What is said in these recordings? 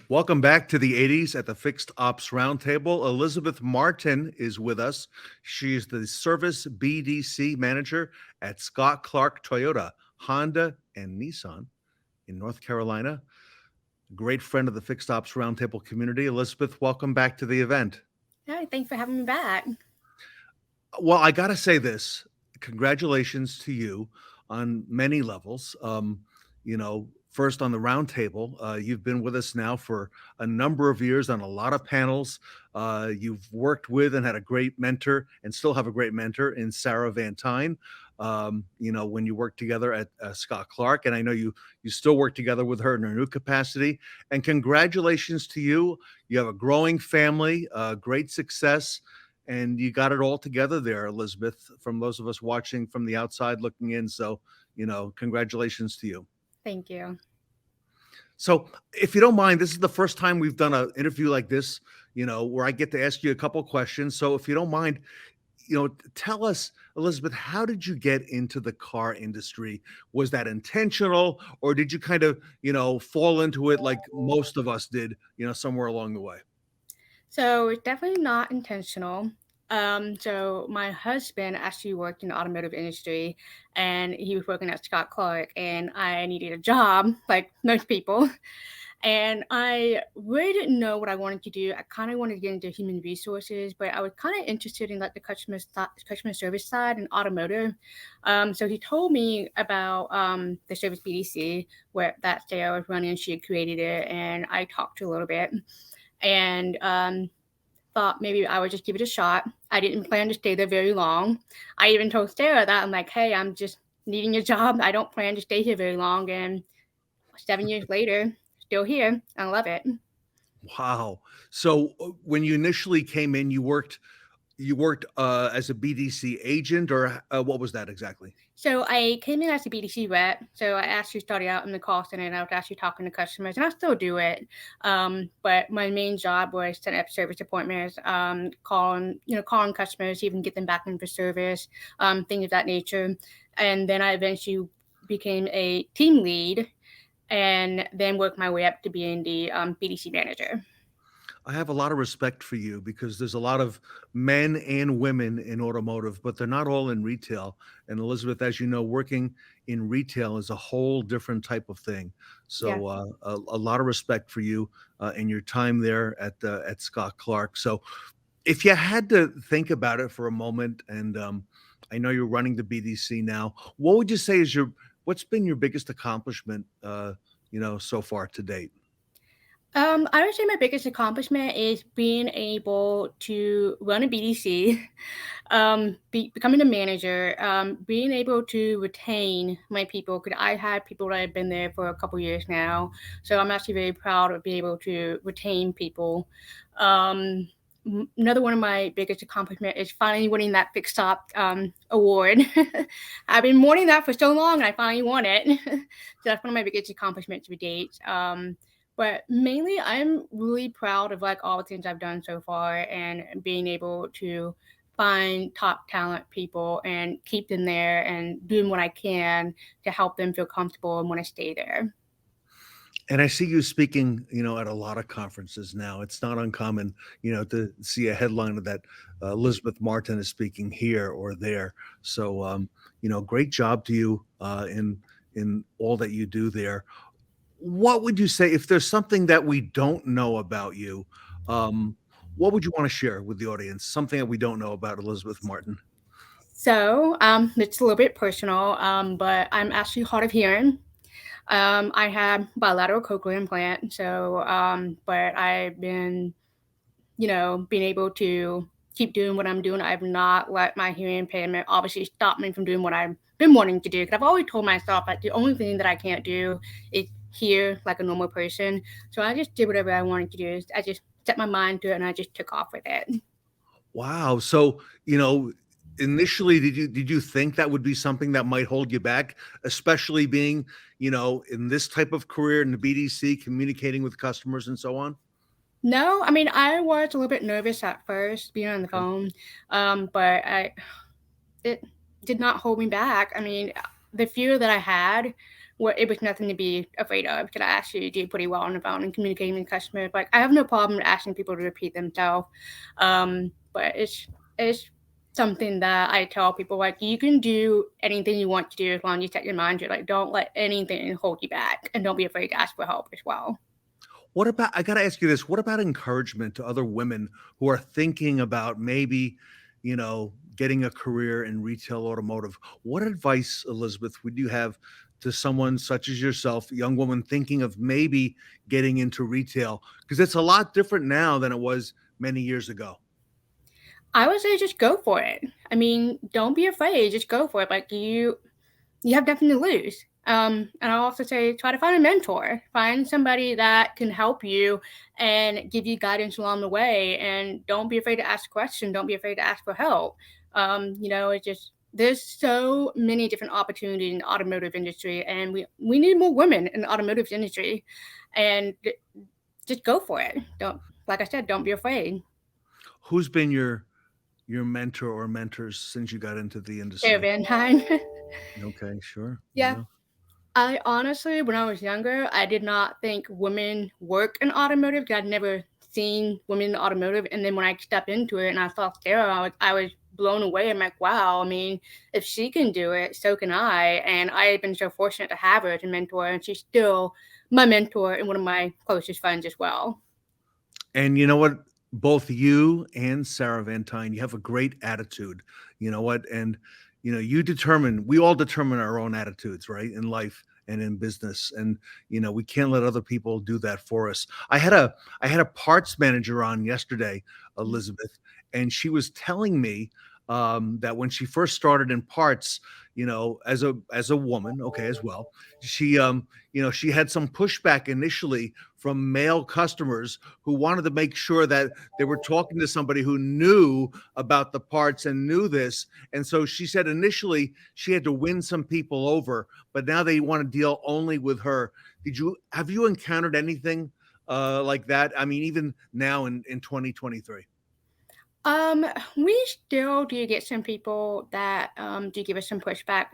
Welcome back to the 80s at the Fixed Ops Roundtable. Elizabeth Martin is with us. She is the Service BDC Manager at Scott Clark Toyota, Honda, and Nissan in North Carolina. Great friend of the Fixed Ops Roundtable community. Elizabeth, welcome back to the event. Hi, thanks for having me back. Well, I got to say this. Congratulations to you on many levels. First on the roundtable, you've been with us now for a number of years on a lot of panels. You've worked with and had a great mentor, and still have a great mentor in Sarah Van Tyne. When you worked together at Scott Clark, and I know you still work together with her in her new capacity. And congratulations to you. You have a growing family, great success, and you got it all together there, Elizabeth, from those of us watching from the outside looking in. So, congratulations to you. Thank you. So, if you don't mind, this is the first time we've done an interview like this, where I get to ask you a couple questions. So, if you don't mind, tell us, Elizabeth, how did you get into the car industry? Was that intentional, or did you kind of, fall into it like most of us did, somewhere along the way? So it's definitely not intentional. So my husband actually worked in the automotive industry, and he was working at Scott Clark, and I needed a job like most people. And I really didn't know what I wanted to do. I kind of wanted to get into human resources, but I was kind of interested in like the customer service side and automotive. So he told me about the service BDC where that Sarah was running. She had created it, and I talked to her a little bit, and thought maybe I would just give it a shot. I didn't plan to stay there very long. I even told Sarah that I'm like, hey, I'm just needing a job. I don't plan to stay here very long. And 7 years later, still here. I love it. Wow. So when you initially came in, you worked as a BDC agent, or what was that exactly? So I came in as a BDC rep. So I actually started out in the call center, and I was actually talking to customers, and I still do it. But my main job was setting up service appointments, calling customers, even get them back in for service, things of that nature. And then I eventually became a team lead, and then worked my way up to being the BDC manager. I have a lot of respect for you because there's a lot of men and women in automotive, but they're not all in retail. And Elizabeth, as you know, working in retail is a whole different type of thing. Yeah. So a lot of respect for you and your time there at Scott Clark. So if you had to think about it for a moment, and I know you're running the BDC now, what would you say is what's been your biggest accomplishment, so far to date? I would say my biggest accomplishment is being able to run a BDC, becoming a manager, being able to retain my people. Because I had people that have been there for a couple years now, so I'm actually very proud of being able to retain people. Um, Another one of my biggest accomplishment is finally winning that Fixed Stop award. I've been wanting that for so long, and I finally won it. So that's one of my biggest accomplishments to date. But mainly, I'm really proud of like all the things I've done so far, and being able to find top talent people and keep them there, and doing what I can to help them feel comfortable and want to stay there. And I see you speaking, at a lot of conferences now. It's not uncommon, to see a headline of that Elizabeth Martin is speaking here or there. So, great job to you in all that you do there. What would you say if there's something that we don't know about you? Um, what would you want to share with the audience? Something that we don't know about Elizabeth Martin. So it's a little bit personal, but I'm actually hard of hearing. I have bilateral cochlear implant, so but I've been, being able to keep doing what I'm doing. I've not let my hearing impairment obviously stop me from doing what I've been wanting to do. Because I've always told myself that the only thing that I can't do is hear like a normal person. So I just did whatever I wanted to do. I just set my mind to it, and I just took off with it. Wow. So, initially did you think that would be something that might hold you back, especially being, in this type of career in the BDC, communicating with customers and so on? No, I mean I was a little bit nervous at first being on the Okay. phone, but it did not hold me back. I mean, the fear that I had it was nothing to be afraid of because I actually do pretty well on the phone and communicating with customers. Like I have no problem asking people to repeat themselves, but it's something that I tell people like you can do anything you want to do as long as you set your mind to it. Like don't let anything hold you back, and don't be afraid to ask for help as well. What about, I gotta ask you this, what about encouragement to other women who are thinking about maybe, getting a career in retail automotive? What advice, Elizabeth, would you have to someone such as yourself, a young woman thinking of maybe getting into retail? Because it's a lot different now than it was many years ago. I would say just go for it. I mean, don't be afraid. Just go for it. Like you have nothing to lose. And I'll also say try to find a mentor. Find somebody that can help you and give you guidance along the way. And don't be afraid to ask questions. Don't be afraid to ask for help. It's just there's so many different opportunities in the automotive industry, and we need more women in the automotive industry. And just go for it. Don't like I said, don't be afraid. Who's been your mentor or mentors since you got into the Sarah industry? Van Time. Okay, sure. Yeah. Yeah. I honestly, when I was younger, I did not think women work in automotive 'cause I'd never seen women in automotive. And then when I stepped into it and I saw Sarah, I was blown away. I'm like, wow, I mean, if she can do it, so can I. And I have been so fortunate to have her as a mentor, and she's still my mentor and one of my closest friends as well. And you know what? Both you and Sarah Van Tine, you have a great attitude. You know what? And we all determine our own attitudes, right? In life and in business. And we can't let other people do that for us. I had a parts manager on yesterday, Elizabeth, and she was telling me that when she first started in parts, as a woman, okay, as well, she had some pushback initially from male customers who wanted to make sure that they were talking to somebody who knew about the parts and knew this. And so she said initially she had to win some people over, but now they want to deal only with her. Have you encountered anything like that? I mean, even now in 2023. Um, we still do get some people that do give us some pushback.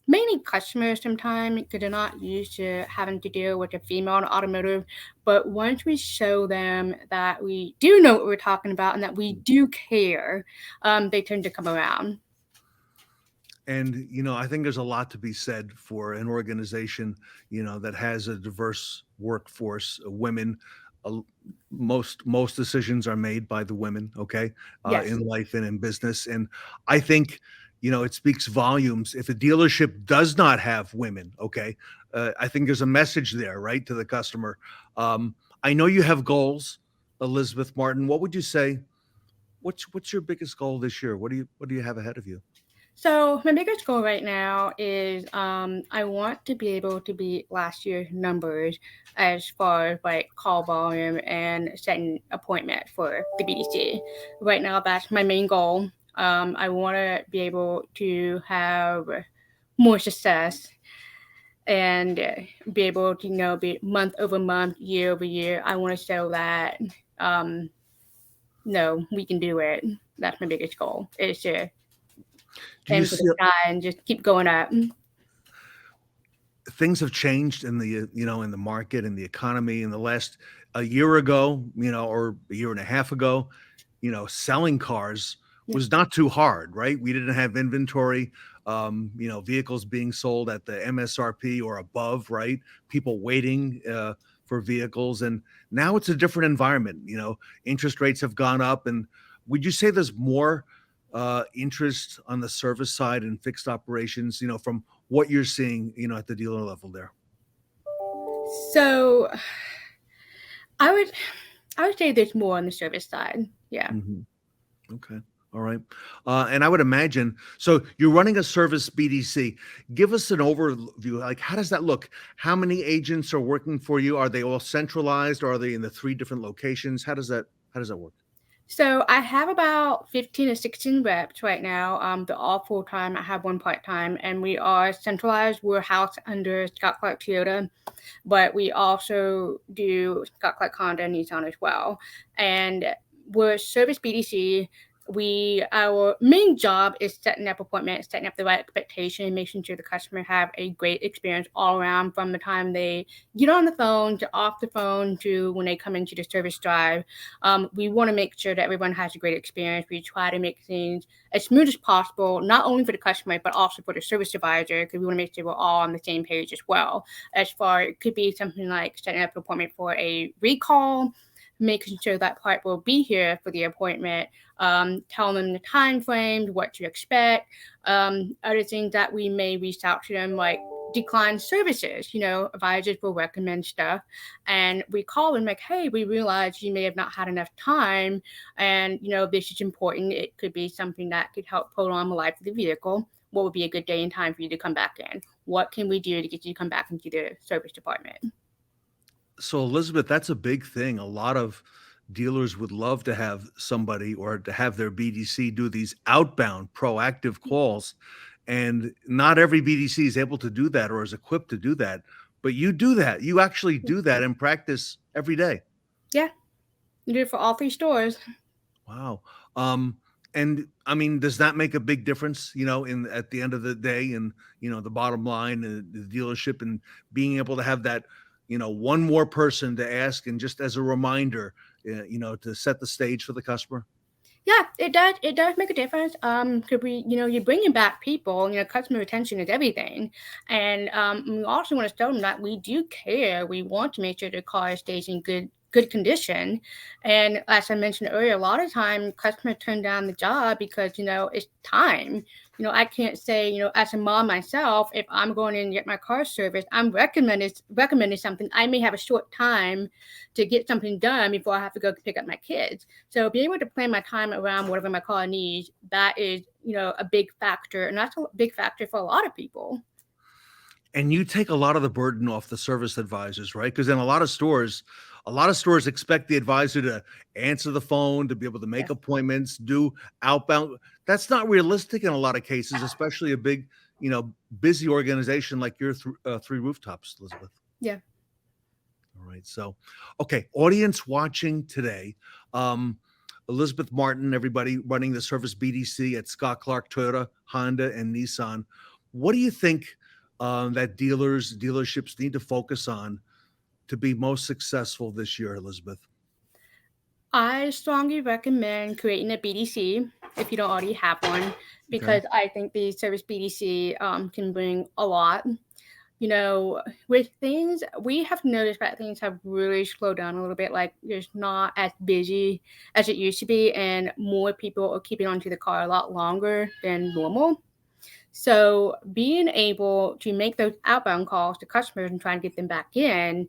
Mainly customers sometimes because they're not used to having to deal with a female in automotive. But once we show them that we do know what we're talking about and that we do care, they tend to come around. And I think there's a lot to be said for an organization, that has a diverse workforce, women. Uh, most decisions are made by the women, okay, Yes. in life and in business. And I think, it speaks volumes if a dealership does not have women. Okay, I think there's a message there, right, to the customer. Um, I know you have goals, Elizabeth Martin. What would you say? What's your biggest goal this year? What do you have ahead of you? So my biggest goal right now is I want to be able to beat last year's numbers as far as like call volume and setting appointment for the BDC. Right now, that's my main goal. I want to be able to have more success and be able to be month over month, year over year. I want to show that um, no, we can do it. That's my biggest goal. Is to Do you aim for the see sky and just keep going up. things have changed in the market and the economy in the last a year ago, or a year and a half ago? Selling cars Yeah. was not too hard, right? We didn't have inventory, vehicles being sold at the MSRP or above, right? People waiting for vehicles. And now it's a different environment. Interest rates have gone up. And would you say there's more interest on the service side and fixed operations, from what you're seeing, at the dealer level there? So I would I would say there's more on the service side. Yeah. Mhm. Okay. All right. And I would imagine, so you're running a service BDC. Give us an overview. Like, how does that look? How many agents are working for you? Are they all centralized, or are they in the three different locations? How does that work? So I have about 15 to 16 reps right now. They're all full time. I have one part time, and we are centralized. We're housed under Scott Clark Toyota, but we also do Scott Clark Honda and Nissan as well. And we're service BDC. our main job is setting up appointments, setting up the right expectation, making sure the customer have a great experience all around from the time they get on the phone to off the phone to when they come into the service drive. We want to make sure that everyone has a great experience. We try to make things as smooth as possible, not only for the customer but also for the service advisor, because we want to make sure we're all on the same page as well. As far it could be something like setting up an appointment for a recall, making sure that part will be here for the appointment, telling them the time frames, what to expect, other things that we may reach out to them like decline services. Advisors will recommend stuff, and we call them like, hey, we realize you may have not had enough time, and this is important. It could be something that could help prolong the life of the vehicle. What would be a good day and time for you to come back in? What can we do to get you to come back into the service department? So, Elizabeth, that's a big thing. A lot of dealers would love to have somebody or to have their BDC do these outbound proactive calls. And not every BDC is able to do that or is equipped to do that. But you do that. You actually do that in practice every day. Yeah, you do it for all three stores. Wow. And I mean, does that make a big difference, in at the end of the day and, the bottom line, the dealership and being able to have that, one more person to ask and just as a reminder, to set the stage for the customer? Yeah, it does. It does make a difference. Because you're bringing back people. Customer retention is everything, and we also want to tell them that we do care. We want to make sure the car stays in good condition. And as I mentioned earlier, a lot of time customers turn down the job because it's time. I can't say, as a mom myself, if I'm going in and get my car serviced, I'm recommending something. I may have a short time to get something done before I have to go pick up my kids. So being able to plan my time around whatever my car needs, that is, a big factor. And that's a big factor for a lot of people. And you take a lot of the burden off the service advisors, right? Because in a lot of stores expect the advisor to answer the phone, to be able to make Yes. appointments, do outbound. That's not realistic in a lot of cases, especially a big, busy organization like your Three Rooftops, Elizabeth. Yeah. All right. So, okay, audience watching today, um, Elizabeth Martin, everybody running the service BDC at Scott Clark Toyota, Honda, and Nissan. What do you think that dealerships need to focus on to be most successful this year, Elizabeth? I strongly recommend creating a BDC if you don't already have one, Okay. because I think the service BDC can bring a lot. With things, we have noticed that things have really slowed down a little bit. Like, there's not as busy as it used to be, and more people are keeping onto the car a lot longer than normal. So being able to make those outbound calls to customers and try and get them back in,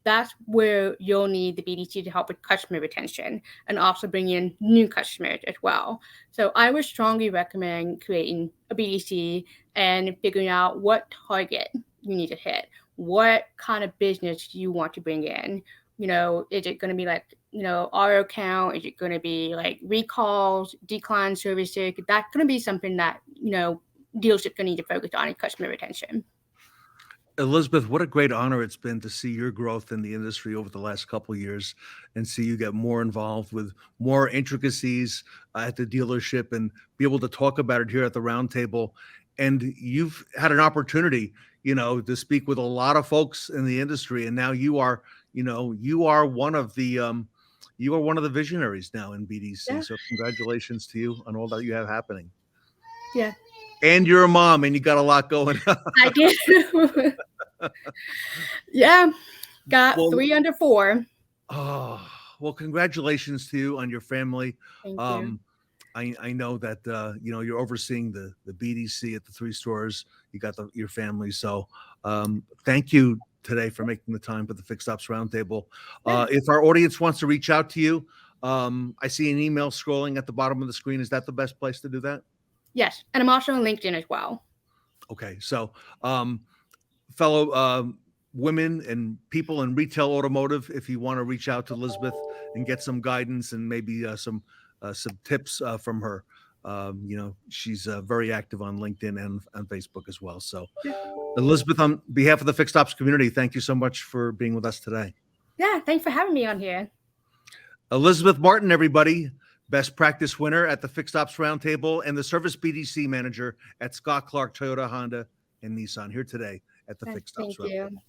that's where you'll need the BDC to help with customer retention and also bring in new customers as well. So I would strongly recommend creating a BDC and figuring out what target you need to hit. What kind of business you want to bring in? Is it going to be like, auto count? Is it going to be like recalls, decline services? That's going to be something that, dealerships going to need to focus on in customer retention. Elizabeth, what a great honor it's been to see your growth in the industry over the last couple of years and see you get more involved with more intricacies at the dealership and be able to talk about it here at the roundtable. And you've had an opportunity, to speak with a lot of folks in the industry. And now you are one of the visionaries now in BDC. Yeah. So congratulations to you on all that you have happening. Yeah, And you're a mom and you got a lot going on. I do. Yeah, got Well, 3 under 4. oh, well, congratulations to you on your family. Thank you. Um, I know that you're overseeing the BDC at the three stores. You got your family, so thank you today for making the time for the Fixed Ops Roundtable. Yeah. If our audience wants to reach out to you, I see an email scrolling at the bottom of the screen. Is that the best place to do that? Yes, and I'm also on LinkedIn as well. Okay, so fellow women and people in retail automotive, if you want to reach out to Elizabeth and get some guidance and maybe some tips from her, she's very active on LinkedIn and on Facebook as well. So, Yeah. Elizabeth, on behalf of the Fixed Ops community, thank you so much for being with us today. Yeah, thanks for having me on here. Elizabeth Martin, everybody, Best Practice winner at the Fixed Ops Roundtable, and the Service BDC Manager at Scott Clark Toyota, Honda, and Nissan, here today at the Fixed Ops Thank you. Roundtable.